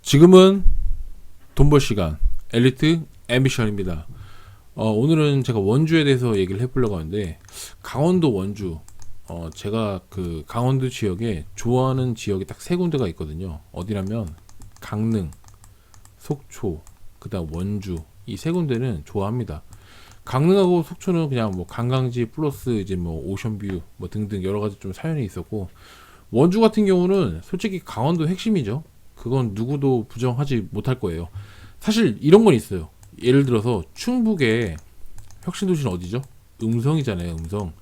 지금은 돈벌 시간 엘리트 앰비션입니다. 오늘은 제가 원주에 대해서 얘기를 해보려고 하는데, 강원도 원주, 제가 그 강원도 지역에 좋아하는 지역이 딱 세 군데가 있거든요. 어디라면 강릉, 속초, 그다음 원주, 이 세 군데는 좋아합니다. 강릉하고 속초는 그냥 뭐 관광지 플러스 이제 뭐 오션뷰 뭐 등등 여러 가지 좀 사연이 있었고, 원주 같은 경우는 솔직히 강원도 핵심이죠. 그건 누구도 부정하지 못할 거예요. 사실 이런 건 있어요. 예를 들어서 충북의 혁신도시는 어디죠? 음성이잖아요. 음성.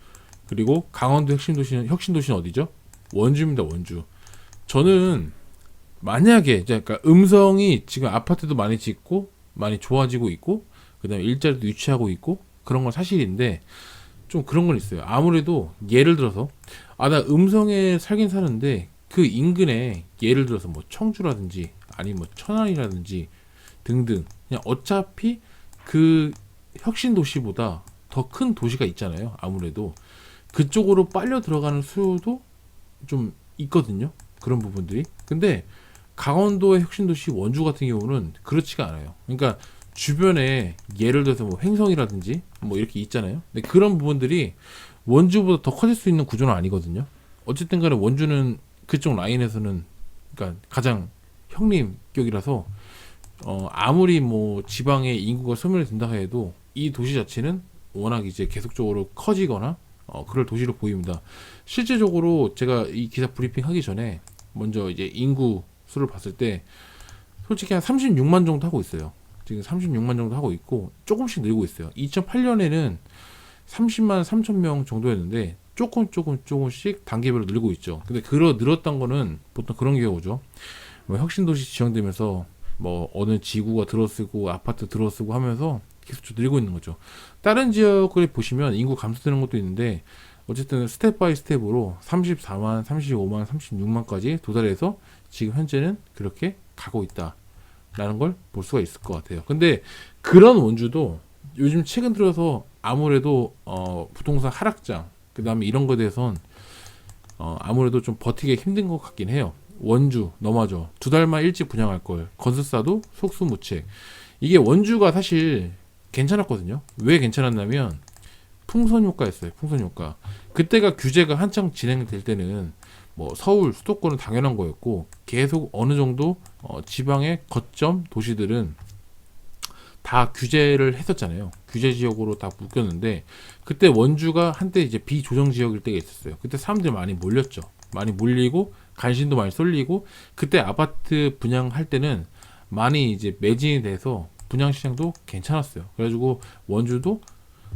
그리고 강원도 혁신도시는 어디죠? 원주입니다. 원주. 저는 만약에 이제 그러니까 음성이 지금 아파트도 많이 짓고 많이 좋아지고 있고, 그다음에 일자리도 유치하고 있고 그런 건 사실인데, 좀 그런 건 있어요. 아무래도 예를 들어서 나 음성에 살긴 사는데 그 인근에 예를 들어서 뭐 청주라든지 아니면 뭐 천안이라든지 등등, 그냥 어차피 그 혁신 도시보다 더 큰 도시가 있잖아요. 아무래도 그쪽으로 빨려 들어가는 수요도 좀 있거든요. 그런 부분들이. 근데 강원도의 혁신 도시 원주 같은 경우는 그렇지가 않아요. 그러니까 주변에 예를 들어서 뭐 횡성이라든지 뭐 이렇게 있잖아요. 근데 그런 부분들이 원주보다 더 커질 수 있는 구조는 아니거든요. 어쨌든 간에 원주는 그쪽 라인에서는 그러니까 가장 형님격이라서, 아무리 뭐 지방의 인구가 소멸이 된다 해도 이 도시 자체는 워낙 이제 계속적으로 커지거나 그럴 도시로 보입니다. 실제적으로 제가 이 기사 브리핑 하기 전에 먼저 이제 인구 수를 봤을 때 솔직히 한 36만 정도 하고 있어요. 지금 36만 정도 하고 있고 조금씩 늘고 있어요. 2008년에는 30만 3천 명 정도였는데 조금씩 단계별로 늘고 있죠. 근데 늘었던 거는 보통 그런 경우죠. 뭐 혁신도시 지정되면서 뭐 어느 지구가 들어서고 아파트 들어서고 하면서 계속 늘고 있는 거죠. 다른 지역을 보시면 인구 감소되는 것도 있는데, 어쨌든 스텝 바이 스텝으로 34만, 35만, 36만까지 도달해서 지금 현재는 그렇게 가고 있다라는 걸 볼 수가 있을 것 같아요. 근데 그런 원주도 요즘 최근 들어서 아무래도 부동산 하락장, 그 다음에 이런 거에 대해선 아무래도 좀 버티기 힘든 것 같긴 해요. 원주 너마저 2달만 일찍 분양할 걸, 건설사도 속수무책. 이게 원주가 사실 괜찮았거든요. 왜 괜찮았냐면 풍선 효과였어요. 풍선 효과. 그때가 규제가 한창 진행될 때는 뭐 서울 수도권은 당연한 거였고, 계속 어느 정도 지방의 거점 도시들은 다 규제를 했었잖아요. 규제 지역으로 다 묶였는데, 그때 원주가 한때 이제 비조정 지역일 때가 있었어요. 그때 사람들이 많이 몰렸죠. 많이 몰리고 관심도 많이 쏠리고, 그때 아파트 분양할 때는 많이 이제 매진이 돼서 분양 시장도 괜찮았어요. 그래가지고 원주도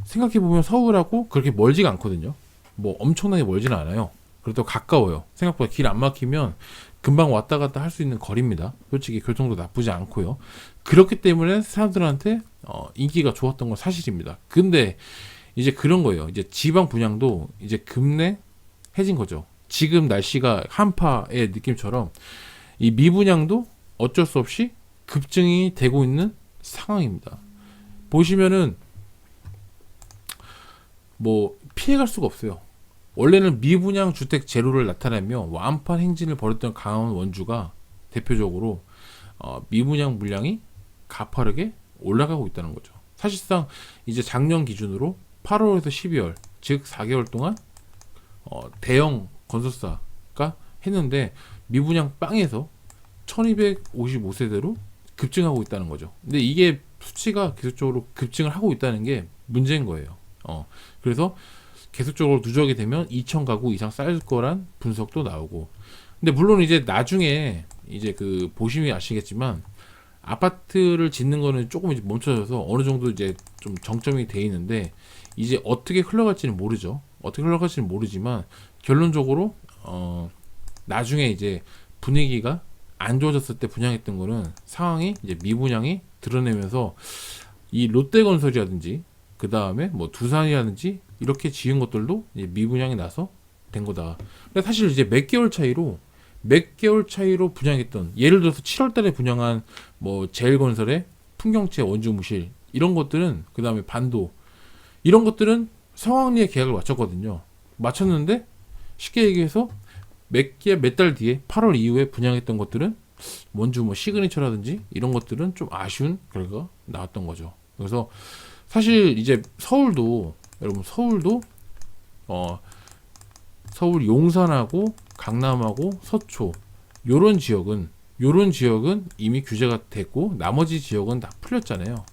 생각해보면 서울하고 그렇게 멀지가 않거든요. 뭐 엄청나게 멀지는 않아요. 그래도 가까워요. 생각보다 길 안 막히면 금방 왔다 갔다 할 수 있는 거리입니다. 솔직히 교통도 나쁘지 않고요. 그렇기 때문에 사람들한테 인기가 좋았던 건 사실입니다. 근데 이제 그런 거예요. 이제 지방 분양도 이제 급내해진 거죠. 지금 날씨가 한파의 느낌처럼 이 미분양도 어쩔 수 없이 급증이 되고 있는 상황입니다. 보시면은 뭐 피해갈 수가 없어요. 원래는 미분양 주택 제로를 나타내며 완판 행진을 벌였던 강원 원주가 대표적으로 미분양 물량이 가파르게 올라가고 있다는 거죠. 사실상 이제 작년 기준으로 8월에서 12월, 즉 4개월 동안 대형 건설사가 했는데 미분양 빵에서 1255세대로 급증하고 있다는 거죠. 근데 이게 수치가 계속적으로 급증을 하고 있다는 게 문제인 거예요. 그래서 계속적으로 누적이 되면 2,000가구 이상 쌓일 거란 분석도 나오고. 근데 물론 이제 나중에 이제 그 보시면 아시겠지만 아파트를 짓는 거는 조금 이제 멈춰져서 어느 정도 이제 좀 정점이 돼 있는데, 이제 어떻게 흘러갈지는 모르죠. 어떻게 흘러갈지는 모르지만 결론적으로 나중에 이제 분위기가 안 좋아졌을 때 분양했던 거는 상황이 이제 미분양이 드러내면서 이 롯데건설이라든지 그 다음에 뭐 두산이라든지 이렇게 지은 것들도 이제 미분양이 나서 된 거다. 근데 사실 이제 몇 개월 차이로 분양했던, 예를 들어서 7월달에 분양한 뭐 제일건설의 풍경채 원주무실 이런 것들은, 그 다음에 반도 이런 것들은 성황리에 계약을 마쳤거든요. 마쳤는데 쉽게 얘기해서 몇 달 뒤에 8월 이후에 분양했던 것들은 원주 뭐 시그니처라든지 이런 것들은 좀 아쉬운 결과가 나왔던 거죠. 그래서 사실 이제 서울도 여러분 서울도 서울 용산하고 강남하고 서초 요런 지역은 이미 규제가 됐고 나머지 지역은 다 풀렸잖아요.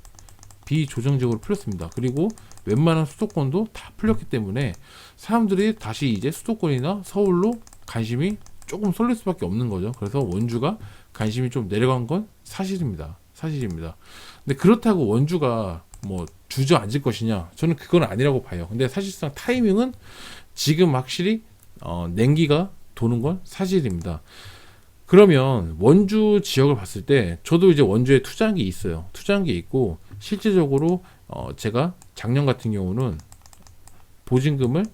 비조정적으로 풀렸습니다. 그리고 웬만한 수도권도 다 풀렸기 때문에 사람들이 다시 이제 수도권이나 서울로 관심이 조금 쏠릴 수밖에 없는 거죠. 그래서 원주가 관심이 좀 내려간 건 사실입니다. 근데 그렇다고 원주가 뭐 주저앉을 것이냐? 저는 그건 아니라고 봐요. 근데 사실상 타이밍은 지금 확실히 냉기가 도는 건 사실입니다. 그러면 원주 지역을 봤을 때 저도 이제 원주에 투자한 게 있어요. 투자한 게 있고 실제적으로 제가 작년 같은 경우는 보증금을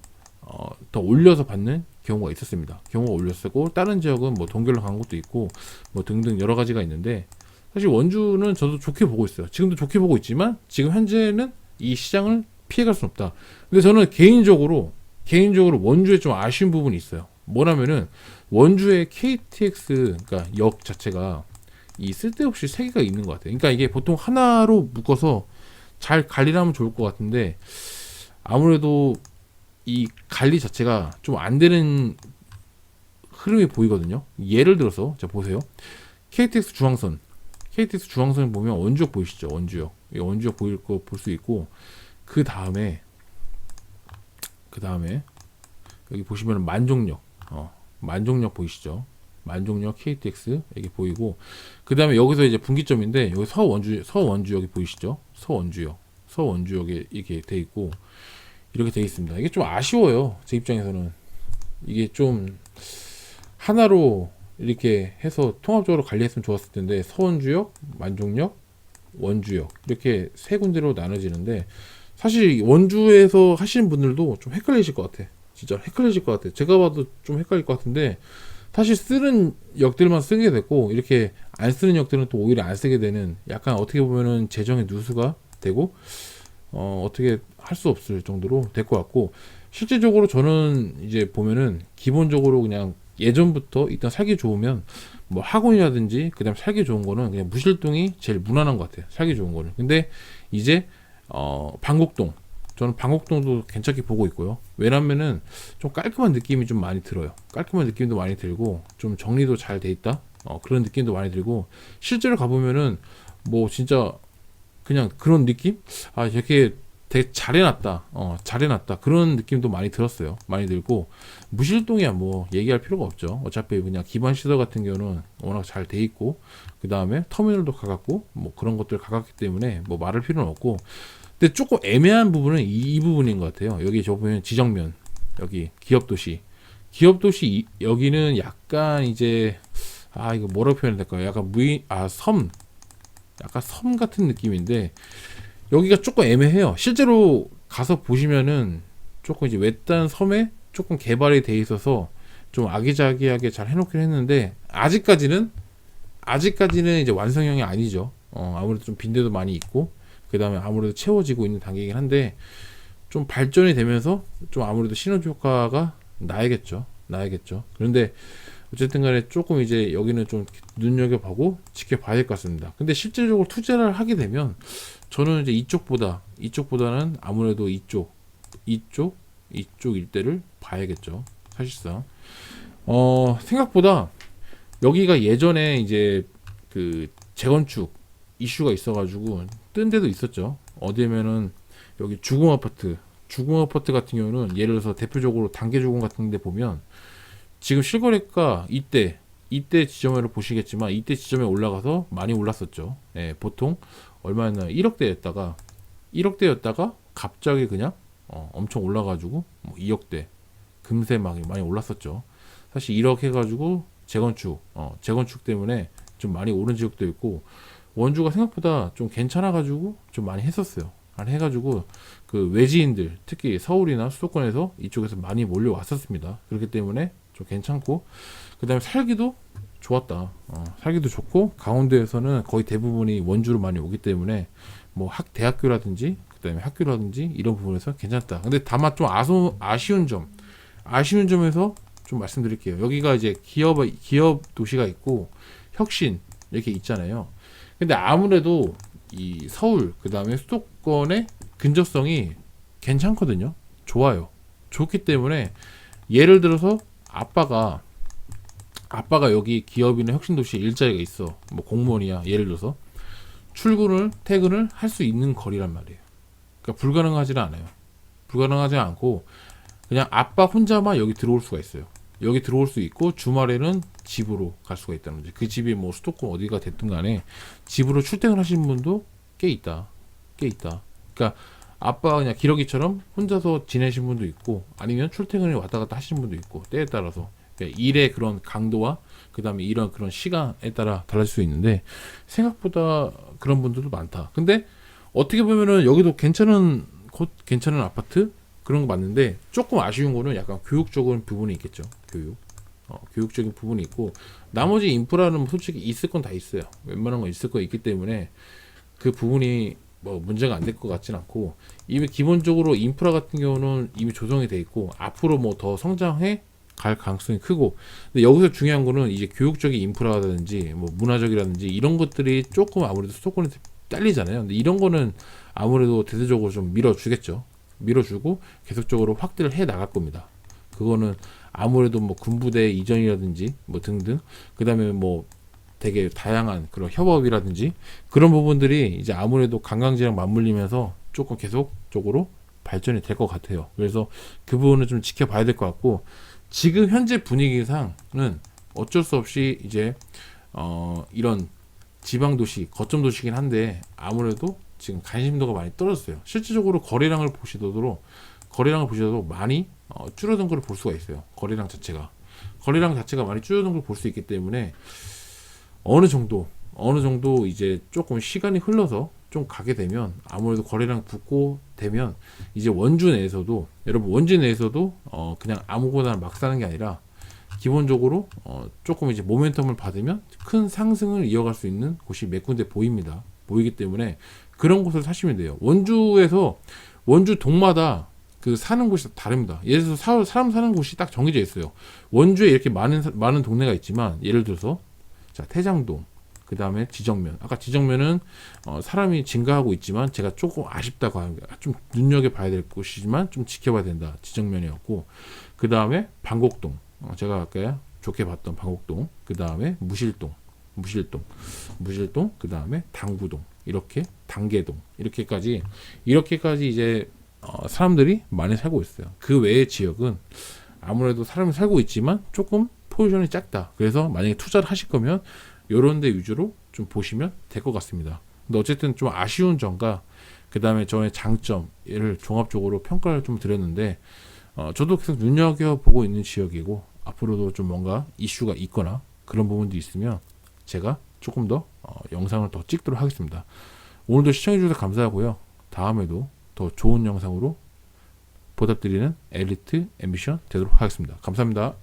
더 올려서 받는 경우가 있었습니다. 경우가 올렸었고 다른 지역은 뭐 동결로 간 것도 있고 뭐 등등 여러 가지가 있는데 사실 원주는 저도 좋게 보고 있어요. 지금도 좋게 보고 있지만 지금 현재는 이 시장을 피해갈 수는 없다. 근데 저는 개인적으로 원주에 좀 아쉬운 부분이 있어요. 뭐냐면은 원주의 KTX 그러니까 역 자체가 이 쓸데없이 세 개가 있는 것 같아요. 그러니까 이게 보통 하나로 묶어서 잘 관리하면 좋을 것 같은데 아무래도 이 관리 자체가 좀 안 되는 흐름이 보이거든요. 예를 들어서 자 보세요. KTX 중앙선을 보면 원주역 보이시죠? 원주역 보일 거 볼 수 있고 그 다음에 여기 보시면 만종역 보이시죠? 만종역 KTX 여기 보이고 그 다음에 여기서 이제 분기점인데 여기 서원주역이 보이시죠? 서원주역에 이렇게 돼 있고 이렇게 돼 있습니다. 이게 좀 아쉬워요. 제 입장에서는 이게 좀 하나로 이렇게 해서 통합적으로 관리했으면 좋았을 텐데 서원주역, 만종역, 원주역 이렇게 세 군데로 나눠지는데 사실 원주에서 하시는 분들도 좀 헷갈리실 것 같아. 진짜 헷갈리실 것 같아. 제가 봐도 좀 헷갈릴 것 같은데 사실 쓰는 역들만 쓰게 됐고 이렇게 안 쓰는 역들은 또 오히려 안 쓰게 되는 약간 어떻게 보면은 재정의 누수가 되고 어떻게 할 수 없을 정도로 될 것 같고 실제적으로 저는 이제 보면은 기본적으로 그냥 예전부터 일단 살기 좋으면 뭐 학원이라든지 그다음 살기 좋은 거는 그냥 무실동이 제일 무난한 것 같아요. 살기 좋은 거는. 근데 이제 방곡동 저는 방곡동도 괜찮게 보고 있고요. 왜냐면은 좀 깔끔한 느낌이 좀 많이 들어요. 깔끔한 느낌도 많이 들고 좀 정리도 잘 돼 있다. 그런 느낌도 많이 들고 실제로 가보면은 뭐 진짜 그냥 그런 느낌? 아 이렇게 되게 잘해놨다. 그런 느낌도 많이 들었어요. 많이 들고 무실동이야 뭐 얘기할 필요가 없죠. 어차피 그냥 기반 시설 같은 경우는 워낙 잘 돼 있고 그 다음에 터미널도 가깝고 뭐 그런 것들 가깝기 때문에 뭐 말할 필요는 없고 근데 조금 애매한 부분은 이 부분인 것 같아요. 여기 저 보면 지정면 여기 기업도시 여기는 약간 이제 이거 뭐라고 표현해야 될까요? 약간 약간 섬 같은 느낌인데 여기가 조금 애매해요. 실제로 가서 보시면은 조금 이제 외딴 섬에 조금 개발이 돼 있어서 좀 아기자기하게 잘 해놓긴 했는데 아직까지는 이제 완성형이 아니죠. 아무래도 좀 빈대도 많이 있고 그 다음에 아무래도 채워지고 있는 단계이긴 한데 좀 발전이 되면서 좀 아무래도 시너지 효과가 나야겠죠. 그런데 어쨌든 간에 조금 이제 여기는 좀 눈여겨보고 지켜봐야 될 것 같습니다. 근데 실질적으로 투자를 하게 되면 저는 이제 이쪽보다는 아무래도 이쪽 일대를 봐야겠죠. 사실상 생각보다 여기가 예전에 이제 그 재건축 이슈가 있어가지고 뜬 데도 있었죠. 어디면은 여기 주공 아파트 같은 경우는 예를 들어서 대표적으로 단계 주공 같은 데 보면 지금 실거래가 이때 지점으로 보시겠지만 이때 지점에 올라가서 많이 올랐었죠. 예, 보통 얼마였나 1억대였다가 갑자기 그냥 엄청 올라가지고 뭐 2억대 금세 막 많이 올랐었죠. 사실 1억 해가지고 재건축 때문에 좀 많이 오른 지역도 있고 원주가 생각보다 좀 괜찮아가지고 좀 많이 했었어요. 해가지고 그 외지인들 특히 서울이나 수도권에서 이쪽에서 많이 몰려왔었습니다. 그렇기 때문에 좀 괜찮고 그 다음에 살기도 좋았다. 살기도 좋고 강원도에서는 거의 대부분이 원주로 많이 오기 때문에 뭐 대학교라든지 그 다음에 학교라든지 이런 부분에서 괜찮다. 근데 다만 좀 아쉬운 점에서 좀 말씀드릴게요. 여기가 이제 기업 도시가 있고 혁신 이렇게 있잖아요. 근데 아무래도 이 서울 그 다음에 수도권의 근접성이 괜찮거든요. 좋아요. 좋기 때문에 예를 들어서 아빠가 여기 기업이나 혁신도시에 일자리가 있어. 뭐 공무원이야. 예를 들어서 출근을 퇴근을 할 수 있는 거리란 말이에요. 그러니까 불가능하지는 않아요. 불가능하지 않고 그냥 아빠 혼자만 여기 들어올 수가 있어요. 여기 들어올 수 있고 주말에는 집으로 갈 수가 있다는 거지. 그 집이 뭐 수도권 어디가 됐든 간에 집으로 출퇴근하시는 분도 꽤 있다. 꽤 있다. 그러니까 아빠가 그냥 기러기처럼 혼자서 지내신 분도 있고 아니면 출퇴근을 왔다 갔다 하시는 분도 있고 때에 따라서 그러니까 일의 그런 강도와 그 다음에 이런 그런 시간에 따라 달라질 수 있는데 생각보다 그런 분들도 많다. 근데 어떻게 보면은 여기도 괜찮은 곳, 괜찮은 아파트 그런 거 맞는데 조금 아쉬운 거는 약간 교육적인 부분이 있겠죠. 교육적인 부분이 있고 나머지 인프라는 솔직히 있을 건 다 있어요. 웬만한 건 있을 거 있기 때문에 그 부분이 뭐 문제가 안 될 것 같진 않고 이미 기본적으로 인프라 같은 경우는 이미 조성이 돼 있고 앞으로 뭐 더 성장해 갈 가능성이 크고 근데 여기서 중요한 거는 이제 교육적인 인프라라든지 뭐 문화적이라든지 이런 것들이 조금 아무래도 수도권에서 딸리잖아요. 근데 이런 거는 아무래도 대대적으로 좀 밀어주겠죠. 밀어주고 계속적으로 확대를 해 나갈 겁니다. 그거는 아무래도 뭐 군부대 이전이라든지 뭐 등등 그 다음에 뭐 되게 다양한 그런 협업이라든지 그런 부분들이 이제 아무래도 관광지랑 맞물리면서 조금 계속적으로 발전이 될 것 같아요. 그래서 그 부분은 좀 지켜봐야 될 것 같고 지금 현재 분위기상은 어쩔 수 없이 이제 이런 지방 도시 거점 도시긴 한데 아무래도 지금 관심도가 많이 떨어졌어요. 실질적으로 거래량을 보시더라도 많이 줄어든 걸 볼 수가 있어요. 거래량 자체가 많이 줄어든 걸 볼 수 있기 때문에 어느 정도 이제 조금 시간이 흘러서 좀 가게 되면 아무래도 거래량 붙고 되면 이제 원주 내에서도 그냥 아무거나 막 사는 게 아니라 기본적으로 조금 이제 모멘텀을 받으면 큰 상승을 이어갈 수 있는 곳이 몇 군데 보이기 때문에 그런 곳을 사시면 돼요. 원주 동마다 그 사는 곳이 다릅니다. 예를 들어서 사람 사는 곳이 딱 정해져 있어요. 원주에 이렇게 많은 동네가 있지만 예를 들어서 자 태장동 그 다음에 지정면 아까 지정면은 사람이 증가하고 있지만 제가 조금 아쉽다고 하는 게 좀 눈여겨봐야 될 곳이지만 좀 지켜봐야 된다 지정면이었고 그 다음에 방곡동 제가 아까 좋게 봤던 방곡동 그 다음에 무실동 그 다음에 당구동 이렇게 단계동 이렇게까지 이제 사람들이 많이 살고 있어요. 그 외의 지역은 아무래도 사람이 살고 있지만 조금 포지션이 작다. 그래서 만약에 투자를 하실 거면 요런 데 위주로 좀 보시면 될 것 같습니다. 근데 어쨌든 좀 아쉬운 점과 그 다음에 저의 장점을 종합적으로 평가를 좀 드렸는데 저도 계속 눈여겨보고 있는 지역이고 앞으로도 좀 뭔가 이슈가 있거나 그런 부분도 있으면 제가 조금 더 영상을 더 찍도록 하겠습니다. 오늘도 시청해주셔서 감사하고요. 다음에도 더 좋은 영상으로 보답드리는 엘리트 앰비션 되도록 하겠습니다. 감사합니다.